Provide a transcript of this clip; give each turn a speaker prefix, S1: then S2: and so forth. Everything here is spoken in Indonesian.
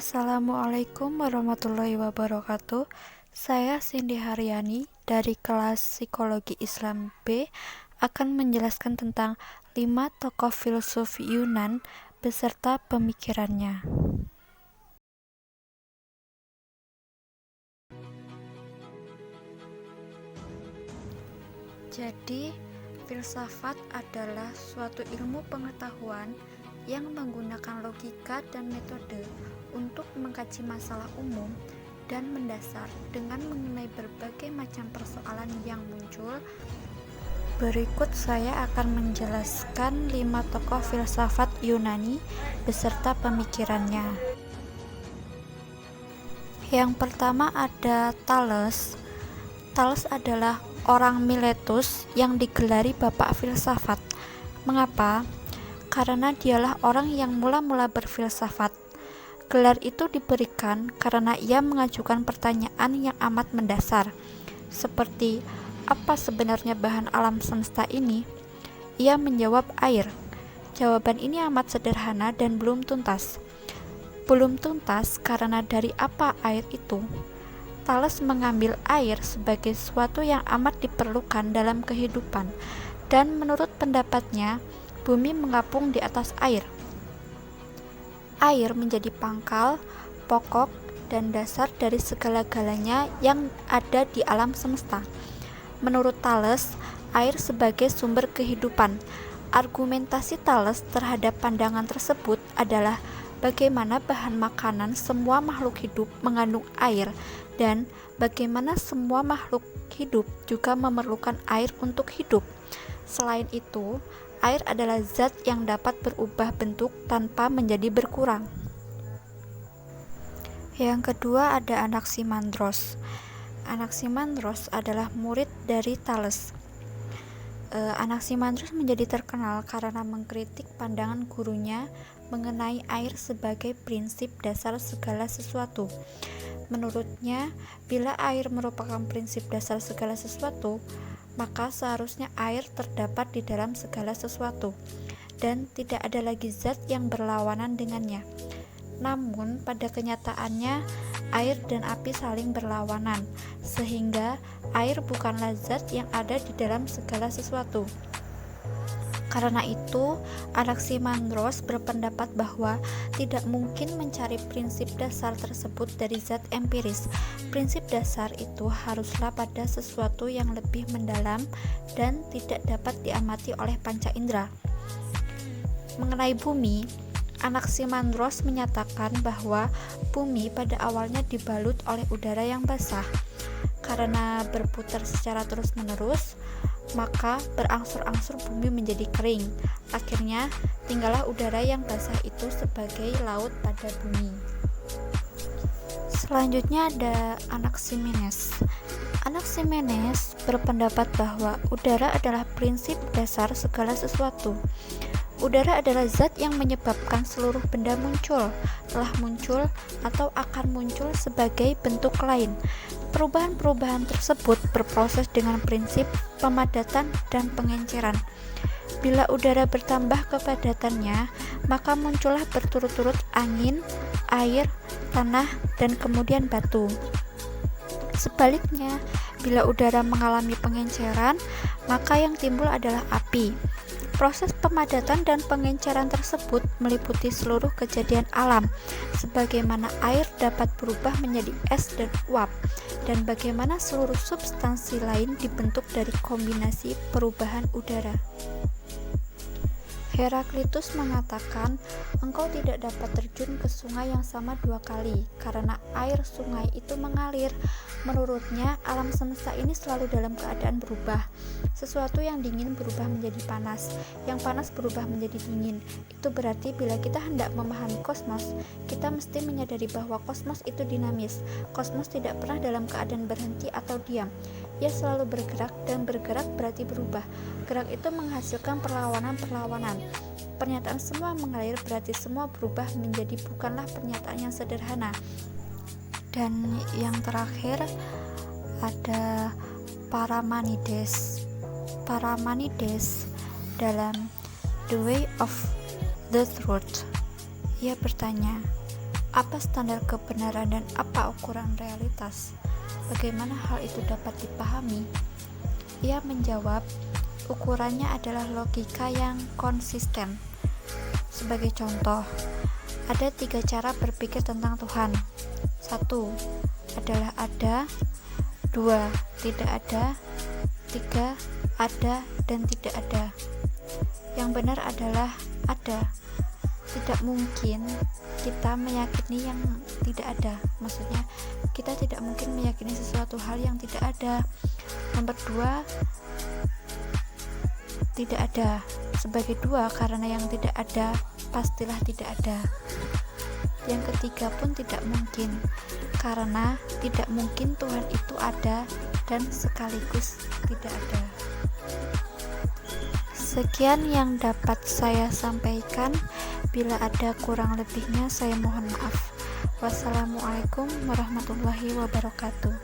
S1: Assalamualaikum warahmatullahi wabarakatuh. Saya Cindy Haryani dari kelas Psikologi Islam B akan menjelaskan tentang 5 tokoh filsuf Yunan beserta pemikirannya. Jadi, filsafat adalah suatu ilmu pengetahuan yang menggunakan logika dan metode untuk mengkaji masalah umum dan mendasar dengan mengenai berbagai macam persoalan yang muncul. Berikut saya akan menjelaskan 5 tokoh filsafat Yunani beserta pemikirannya. Yang pertama ada Thales. Thales adalah orang Miletus yang digelari bapak filsafat. Mengapa? Karena dialah orang yang mula-mula berfilsafat. Gelar itu diberikan karena ia mengajukan pertanyaan yang amat mendasar, seperti apa sebenarnya bahan alam semesta ini? Ia menjawab air. Jawaban ini amat sederhana dan belum tuntas. Belum tuntas karena dari apa air itu? Thales mengambil air sebagai sesuatu yang amat diperlukan dalam kehidupan, dan menurut pendapatnya, bumi mengapung di atas air. Air menjadi pangkal, pokok, dan dasar dari segala-galanya yang ada di alam semesta. Menurut Thales, air sebagai sumber kehidupan. Argumentasi Thales terhadap pandangan tersebut adalah bagaimana bahan makanan semua makhluk hidup mengandung air, dan bagaimana semua makhluk hidup juga memerlukan air untuk hidup. Selain itu, air adalah zat yang dapat berubah bentuk tanpa menjadi berkurang. Yang kedua ada Anaximandros. Anaximandros adalah murid dari Thales. Anaximandros menjadi terkenal karena mengkritik pandangan gurunya mengenai air sebagai prinsip dasar segala sesuatu. Menurutnya, bila air merupakan prinsip dasar segala sesuatu, maka seharusnya air terdapat di dalam segala sesuatu, dan tidak ada lagi zat yang berlawanan dengannya. Namun, pada kenyataannya, air dan api saling berlawanan, sehingga air bukanlah zat yang ada di dalam segala sesuatu. Karena itu, Anaximandros berpendapat bahwa tidak mungkin mencari prinsip dasar tersebut dari zat empiris. Prinsip dasar itu haruslah pada sesuatu yang lebih mendalam dan tidak dapat diamati oleh panca indera. Mengenai bumi, Anaximandros menyatakan bahwa bumi pada awalnya dibalut oleh udara yang basah. Karena berputar secara terus-menerus, maka berangsur-angsur bumi menjadi kering. Akhirnya, tinggallah udara yang basah itu sebagai laut pada bumi. Selanjutnya ada Anaximenes. Anaximenes berpendapat bahwa udara adalah prinsip dasar segala sesuatu. Udara adalah zat yang menyebabkan seluruh benda muncul, telah muncul, atau akan muncul sebagai bentuk lain. Perubahan-perubahan tersebut berproses dengan prinsip pemadatan dan pengenceran. Bila udara bertambah kepadatannya, maka muncullah berturut-turut angin, air, tanah, dan kemudian batu. Sebaliknya, bila udara mengalami pengenceran, maka yang timbul adalah api. Proses pemadatan dan pengenceran tersebut meliputi seluruh kejadian alam, sebagaimana air dapat berubah menjadi es dan uap, dan bagaimana seluruh substansi lain dibentuk dari kombinasi perubahan udara. Heraklitus mengatakan, engkau tidak dapat terjun ke sungai yang sama 2 kali, karena air sungai itu mengalir. Menurutnya, alam semesta ini selalu dalam keadaan berubah. Sesuatu yang dingin berubah menjadi panas, yang panas berubah menjadi dingin. Itu berarti bila kita hendak memahami kosmos, kita mesti menyadari bahwa kosmos itu dinamis. Kosmos tidak pernah dalam keadaan berhenti atau diam. Ia selalu bergerak, dan bergerak berarti berubah. Gerak itu menghasilkan perlawanan-perlawanan. Pernyataan semua mengalir berarti semua berubah menjadi bukanlah pernyataan yang sederhana. Dan yang terakhir ada Parmenides. Parmenides dalam The Way of the Truth, ia bertanya, Apa standar kebenaran dan apa ukuran realitas? Bagaimana hal itu dapat dipahami? Ia menjawab, ukurannya adalah logika yang konsisten. Sebagai contoh, ada 3 cara berpikir tentang Tuhan. 1 adalah ada, 2 tidak ada, 3 ada dan tidak ada. Yang benar adalah ada. Tidak mungkin kita meyakini yang tidak ada. Maksudnya, kita tidak mungkin meyakini sesuatu hal yang tidak ada. Nomor 2, tidak ada. Sebagai 2, karena yang tidak ada pastilah tidak ada. Yang ketiga pun tidak mungkin, karena tidak mungkin Tuhan itu ada dan sekaligus tidak ada. Sekian yang dapat saya sampaikan. Bila ada kurang lebihnya, saya mohon maaf. Wassalamualaikum warahmatullahi wabarakatuh.